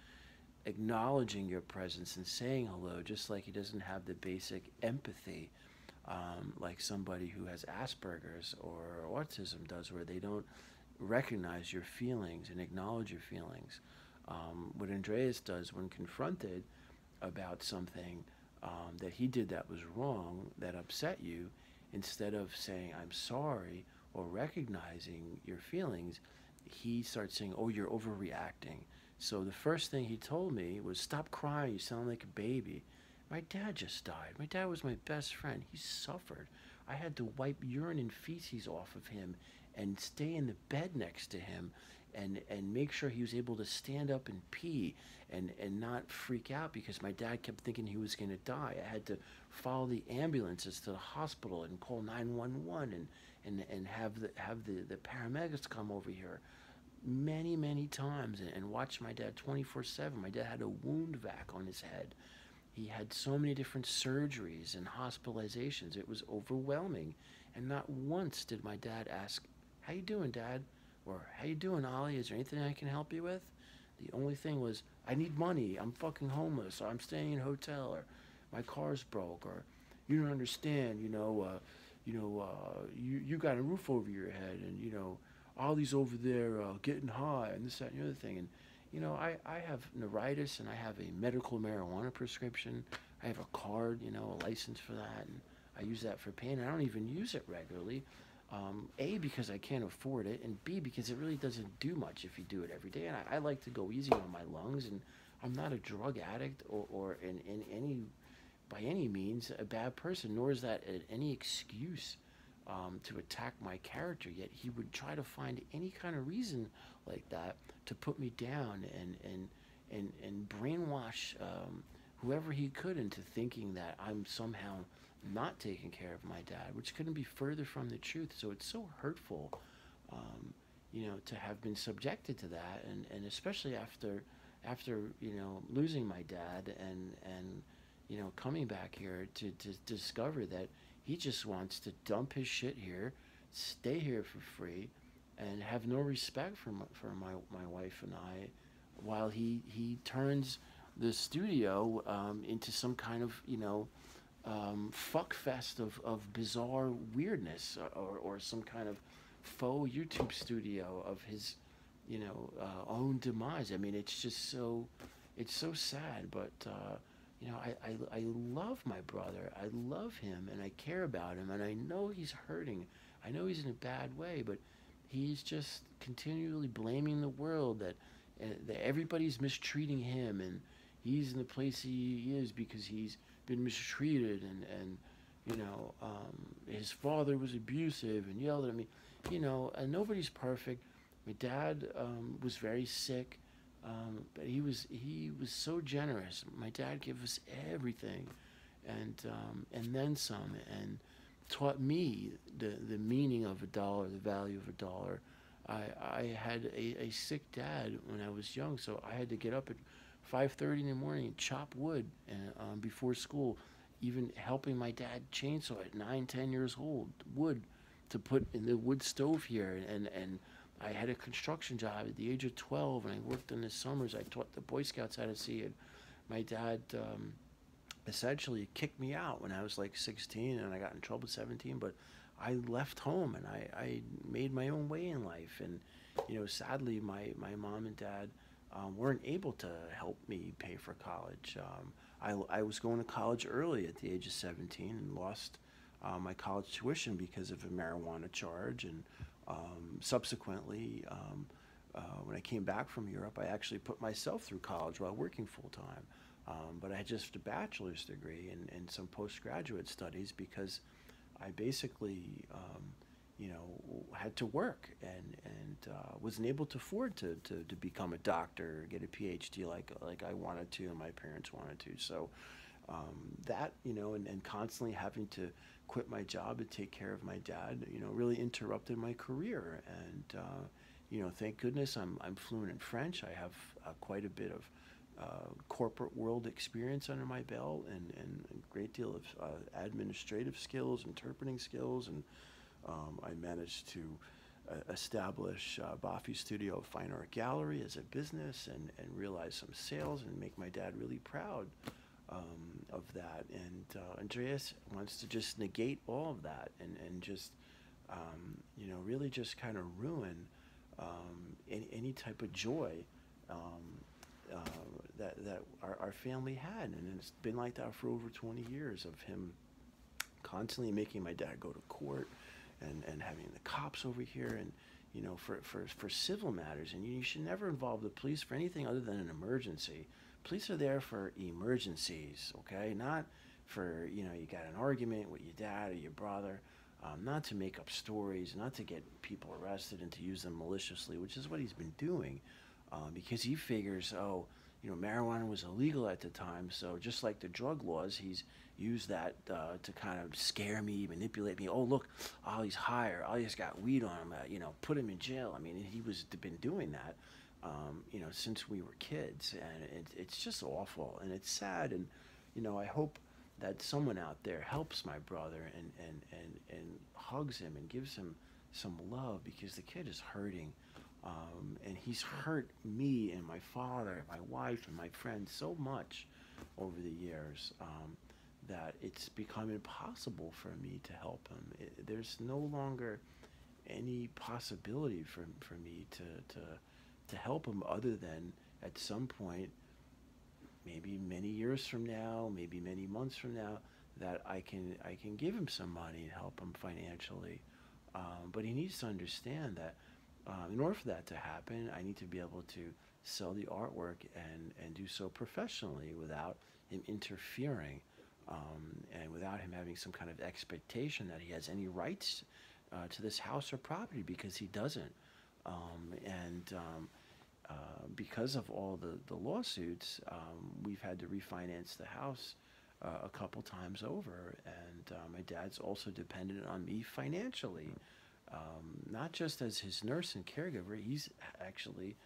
Speaker 1: acknowledging your presence and saying hello, just like he doesn't have the basic empathy, like somebody who has Asperger's or autism does, where they don't recognize your feelings and acknowledge your feelings. What Andreas does when confronted about something that he did that was wrong, that upset you, instead of saying, I'm sorry, or recognizing your feelings, he starts saying, oh, you're overreacting. So the first thing he told me was, stop crying, you sound like a baby. My dad just died. My dad was my best friend. He suffered. I had to wipe urine and feces off of him and stay in the bed next to him and make sure he was able to stand up and pee and not freak out because my dad kept thinking he was going to die. I had to follow the ambulances to the hospital and call 911 and have the paramedics come over here many times and watch my dad 24/7. My dad had a wound vac on his head. He had so many different surgeries and hospitalizations. It was overwhelming. And not once did my dad ask, "How you doing, Dad?" Or "How you doing, Ollie? Is there anything I can help you with?" The only thing was, "I need money. I'm fucking homeless. Or I'm staying in a hotel. Or my car's broke. Or you don't understand. You got a roof over your head, and Ollie's over there getting high, and this, that, and the other thing." And I have neuritis, and I have a medical marijuana prescription. I have a card, a license for that, and I use that for pain. I don't even use it regularly. A, because I can't afford it, and B, because it really doesn't do much if you do it every day. And I like to go easy on my lungs, and I'm not a drug addict or in any by any means a bad person, nor is that any excuse to attack my character. Yet he would try to find any kind of reason like that to put me down and brainwash whoever he could into thinking that I'm somehow not taking care of my dad, which couldn't be further from the truth. So it's so hurtful, to have been subjected to that, and especially after losing my dad and coming back here to discover that he just wants to dump his shit here, stay here for free, and have no respect for my wife and I, while he turns the studio into some kind of fuck fest of bizarre weirdness, or some kind of faux YouTube studio of his own demise. I mean, it's so sad, but I love my brother. I love him, and I care about him, and I know he's hurting. I know he's in a bad way, but he's just continually blaming the world that everybody's mistreating him, and he's in the place he is because he's been mistreated, and his father was abusive and yelled at me. And nobody's perfect. My dad was very sick. But he was so generous. My dad gave us everything, and then some, and taught me the meaning of a dollar, the value of a dollar. I had a sick dad when I was young, so I had to get up at 5:30 in the morning and chop wood and before school, even helping my dad chainsaw at 9, 10 years old wood to put in the wood stove here, and I had a construction job at the age of 12, and I worked in the summers. I taught the Boy Scouts how to see it. My dad essentially kicked me out when I was like 16, and I got in trouble at 17, but I left home, and I made my own way in life. And, sadly, my mom and dad weren't able to help me pay for college. I was going to college early at the age of 17 and lost my college tuition because of a marijuana charge. And subsequently, when I came back from Europe, I actually put myself through college while working full time. But I had just a bachelor's degree and some postgraduate studies because I basically, had to work and wasn't able to afford to become a doctor or get a PhD like I wanted to and my parents wanted to. So and constantly having to quit my job to take care of my dad, really interrupted my career. And thank goodness I'm fluent in French. I have quite a bit of corporate world experience under my belt, and a great deal of administrative skills, interpreting skills, and I managed to establish Bafi Studio Fine Art Gallery as a business, and realize some sales and make my dad really proud of that. And Andreas wants to just negate all of that and just really just kind of ruin any type of joy that our family had. And it's been like that for over 20 years of him constantly making my dad go to court and having the cops over here, and for civil matters. And you should never involve the police for anything other than an emergency. Police are there for emergencies, okay? Not for, you got an argument with your dad or your brother. not to make up stories, not to get people arrested and to use them maliciously, which is what he's been doing, because he figures, oh, marijuana was illegal at the time, so just like the drug laws, he's used that to kind of scare me, manipulate me. Oh, look, Ollie's higher. Ollie's got weed on him. Put him in jail. I mean, he was been doing that, since we were kids, and it's just awful and it's sad. And I hope that someone out there helps my brother and hugs him and gives him some love, because the kid is hurting. And he's hurt me and my father and my wife and my friends so much over the years, that it's become impossible for me to help him. There's no longer any possibility for me to help him, other than at some point, maybe many years from now, maybe many months from now, that I can give him some money and help him financially. But he needs to understand that, in order for that to happen, I need to be able to sell the artwork and do so professionally without him interfering, and without him having some kind of expectation that he has any rights to this house or property, because he doesn't. And Because of all the lawsuits, we've had to refinance the house a couple times over, and my dad's also dependent on me financially, not just as his nurse and caregiver. He's actually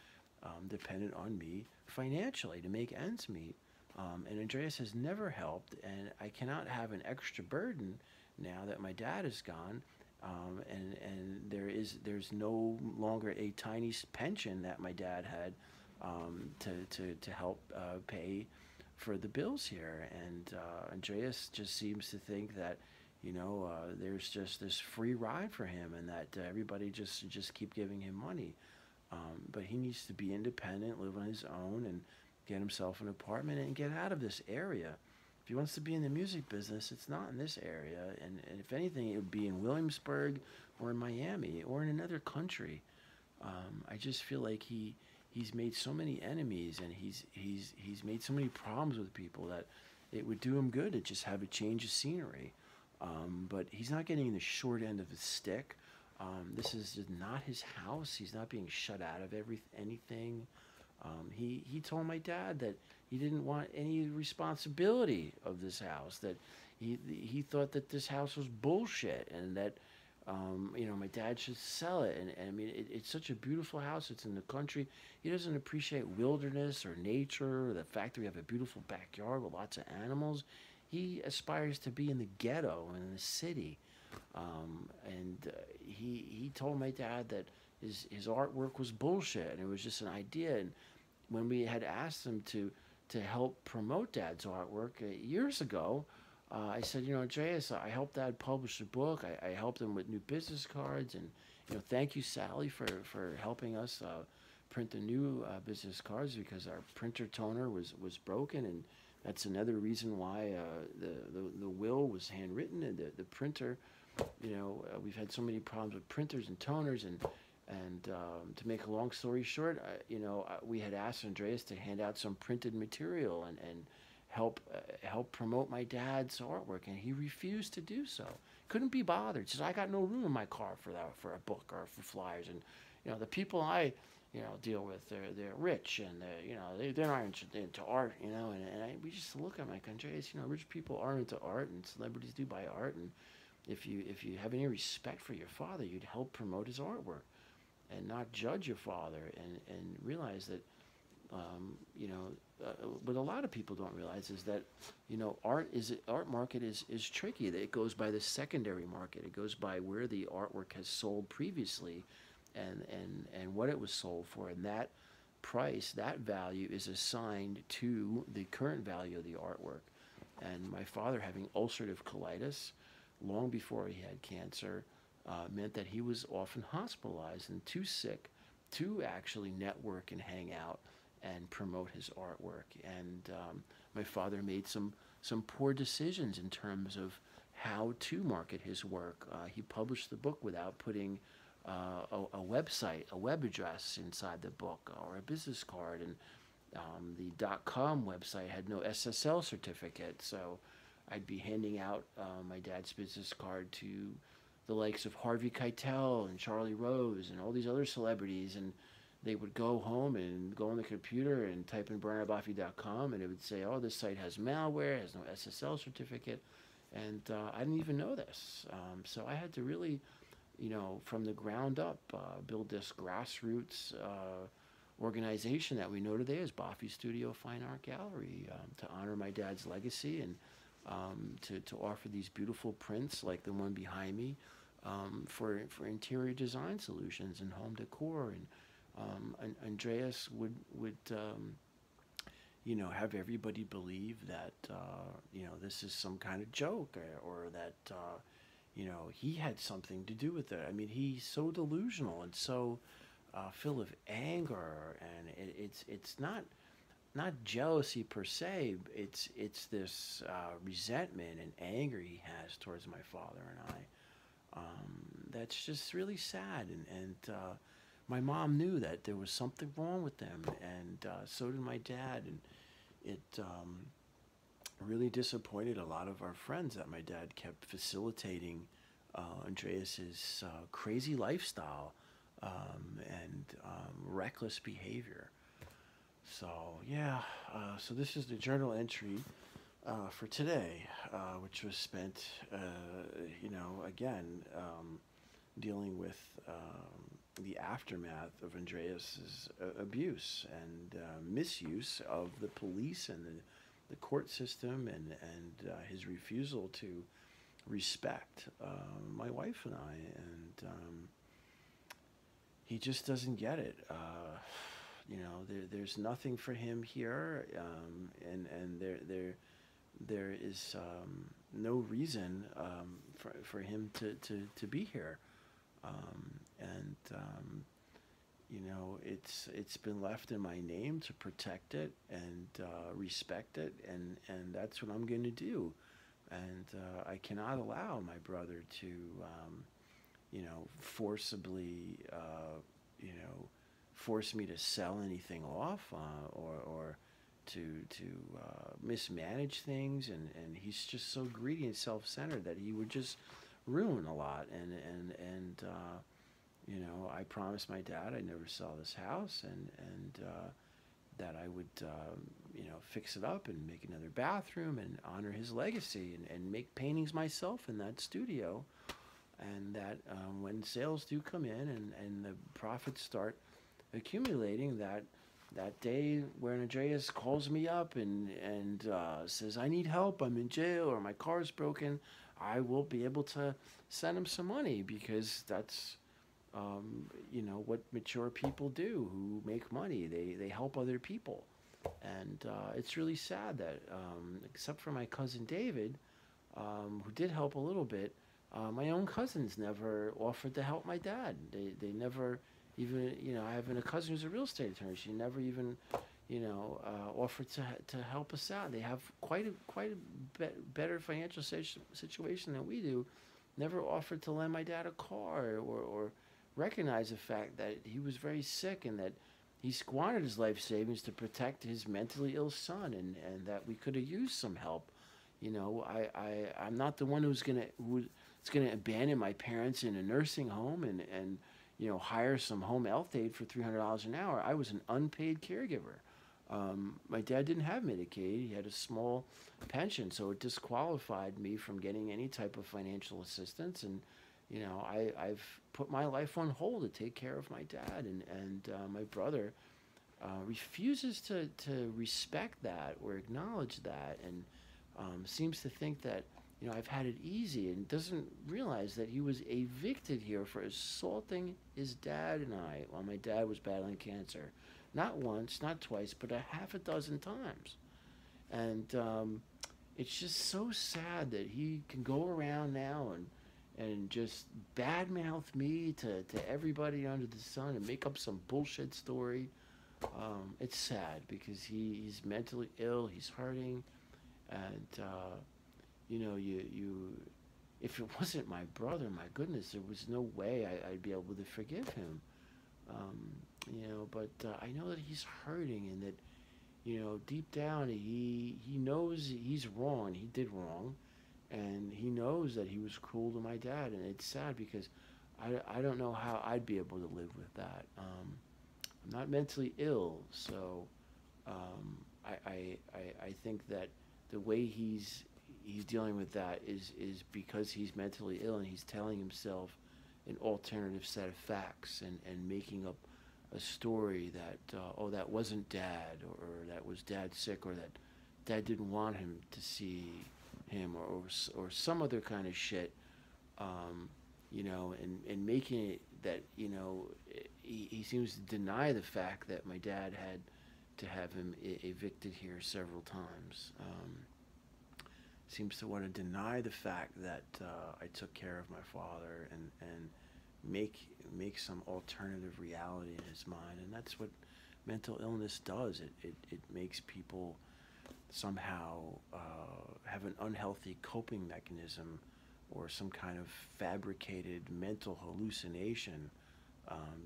Speaker 1: dependent on me financially to make ends meet. And Andreas has never helped, and I cannot have an extra burden now that my dad is gone. And there's no longer a tiny pension that my dad had, to help pay for the bills here. And Andreas just seems to think that, there's just this free ride for him, and that everybody just keep giving him money. But he needs to be independent, live on his own, and get himself an apartment and get out of this area. If he wants to be in the music business, it's not in this area. And if anything, it would be in Williamsburg or in Miami or in another country. I just feel like he's made so many enemies, and he's made so many problems with people, that it would do him good to just have a change of scenery. But he's not getting the short end of the stick. This is just not his house. He's not being shut out of anything. He told my dad that he didn't want any responsibility of this house, that he thought that this house was bullshit, and that my dad should sell it. And I mean, it's such a beautiful house. It's in the country. He doesn't appreciate wilderness or nature, or the fact that we have a beautiful backyard with lots of animals. He aspires to be in the ghetto and in the city. He told my dad that his artwork was bullshit, and it was just an idea. And when we had asked him to help promote Dad's artwork years ago, I said, Andreas, I helped Dad publish a book. I helped him with new business cards, and thank you, Sally, for helping us print the new business cards, because our printer toner was broken, and that's another reason why the will was handwritten, and the printer. We've had so many problems with printers and toners, and to make a long story short, we had asked Andreas to hand out some printed material and help promote my dad's artwork, and he refused to do so. Couldn't be bothered. Says, I got no room in my car for a book or for flyers. And the people I deal with, they're rich, and they're not into art, we just look at him like, Andreas, rich people are into art, and celebrities do buy art, and if you have any respect for your father, you'd help promote his artwork and not judge your father, and realize that, what a lot of people don't realize is that, art market is tricky. It goes by the secondary market. It goes by where the artwork has sold previously, and what it was sold for, and that price, that value is assigned to the current value of the artwork. And my father, having ulcerative colitis long before he had cancer, meant that he was often hospitalized and too sick to actually network and hang out and promote his artwork. And my father made some poor decisions in terms of how to market his work. He published the book without putting a website, a web address inside the book, or a business card, and the .com website had no SSL certificate, so I'd be handing out my dad's business card to
Speaker 2: the likes of Harvey Keitel and Charlie Rose and all these other celebrities, and they would go home and go on the computer and type in BernardBaffy.com, and it would say, "Oh, this site has malware, has no SSL certificate," and I didn't even know this. So I had to really, from the ground up, build this grassroots organization that we know today as Baffy Studio Fine Art Gallery, to honor my dad's legacy, and to offer these beautiful prints like the one behind me, for interior design solutions and home decor. And Andreas would have everybody believe that this is some kind of joke, or that he had something to do with it. I mean, he's so delusional and so full of anger, and it's not jealousy per se. It's this resentment and anger he has towards my father and I. That's just really sad, and my mom knew that there was something wrong with them, and so did my dad, and it really disappointed a lot of our friends that my dad kept facilitating Andreas's crazy lifestyle, and reckless behavior. So yeah, so this is the journal entry for today, which was spent, again, dealing with the aftermath of Andreas's abuse and misuse of the police and the court system, and his refusal to respect my wife and I, and he just doesn't get it. There's nothing for him here, and there is no reason for him to be here, and it's been left in my name to protect it and respect it, and that's what I'm going to do, and I cannot allow my brother to forcibly force me to sell anything off, or to mismanage things, and he's just so greedy and self-centered that he would just ruin a lot, and I promised my dad I'd never sell this house, and that I would fix it up and make another bathroom and honor his legacy, and make paintings myself in that studio, and that when sales do come in, and the profits start accumulating, that day when Andreas calls me up and says, "I need help, I'm in jail, or my car's broken," I will be able to send him some money, because that's what mature people do who make money. They help other people, and it's really sad that, except for my cousin David, who did help a little bit, my own cousins never offered to help my dad. They never even, I have a cousin who's a real estate attorney. She never even, offered to help us out. They have quite a better financial situation than we do. Never offered to lend my dad a car, or recognize the fact that he was very sick, and that he squandered his life savings to protect his mentally ill son, and that we could have used some help. I'm not the one who's gonna abandon my parents in a nursing home, and hire some home health aide for $300 an hour. I was an unpaid caregiver. My dad didn't have Medicaid. He had a small pension, so it disqualified me from getting any type of financial assistance. And I've put my life on hold to take care of my dad, and my brother refuses to respect that or acknowledge that, and seems to think that I've had it easy, and doesn't realize that he was evicted here for assaulting his dad and I while my dad was battling cancer. Not once, not twice, but a half a dozen times. And it's just so sad that he can go around now and just badmouth me to everybody under the sun, and make up some bullshit story. It's sad, because he's mentally ill, he's hurting, and if it wasn't my brother, my goodness, there was no way I'd be able to forgive him. But I know that he's hurting, and that deep down he knows he's wrong. He did wrong, and he knows that he was cruel to my dad, and it's sad because I don't know how I'd be able to live with that. I'm not mentally ill, so I think that the way he's dealing with that is because he's mentally ill, and he's telling himself an alternative set of facts, and making up a story that oh, that wasn't dad, or that was dad sick, or that dad didn't want him to see him, or some other kind of shit, um, and making it that, he seems to deny the fact that my dad had to have him evicted here several times. Seems to want to deny the fact that I took care of my father, and make some alternative reality in his mind, and that's what mental illness does. It makes people somehow have an unhealthy coping mechanism, or some kind of fabricated mental hallucination,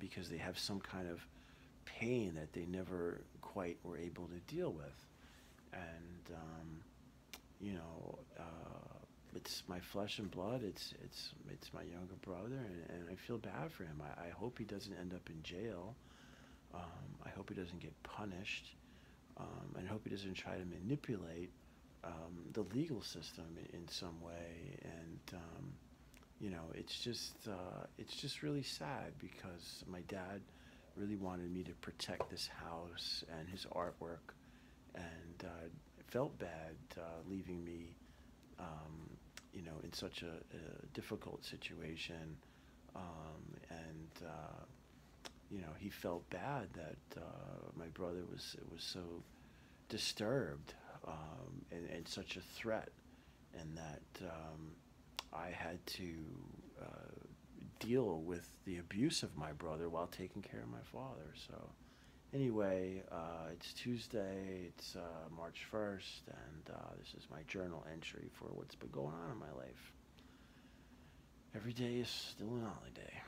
Speaker 2: because they have some kind of pain that they never quite were able to deal with. And you know, it's my flesh and blood. It's my younger brother, and I feel bad for him. I hope he doesn't end up in jail. I hope he doesn't get punished. And I hope he doesn't try to manipulate the legal system in some way. And it's just really sad, because my dad really wanted me to protect this house and his artwork, and felt bad leaving me, in such a difficult situation. And he felt bad that my brother was so disturbed, and such a threat, and that I had to deal with the abuse of my brother while taking care of my father. So anyway, it's Tuesday, it's March 1st, and this is my journal entry for what's been going on in my life. Every day is still an holiday.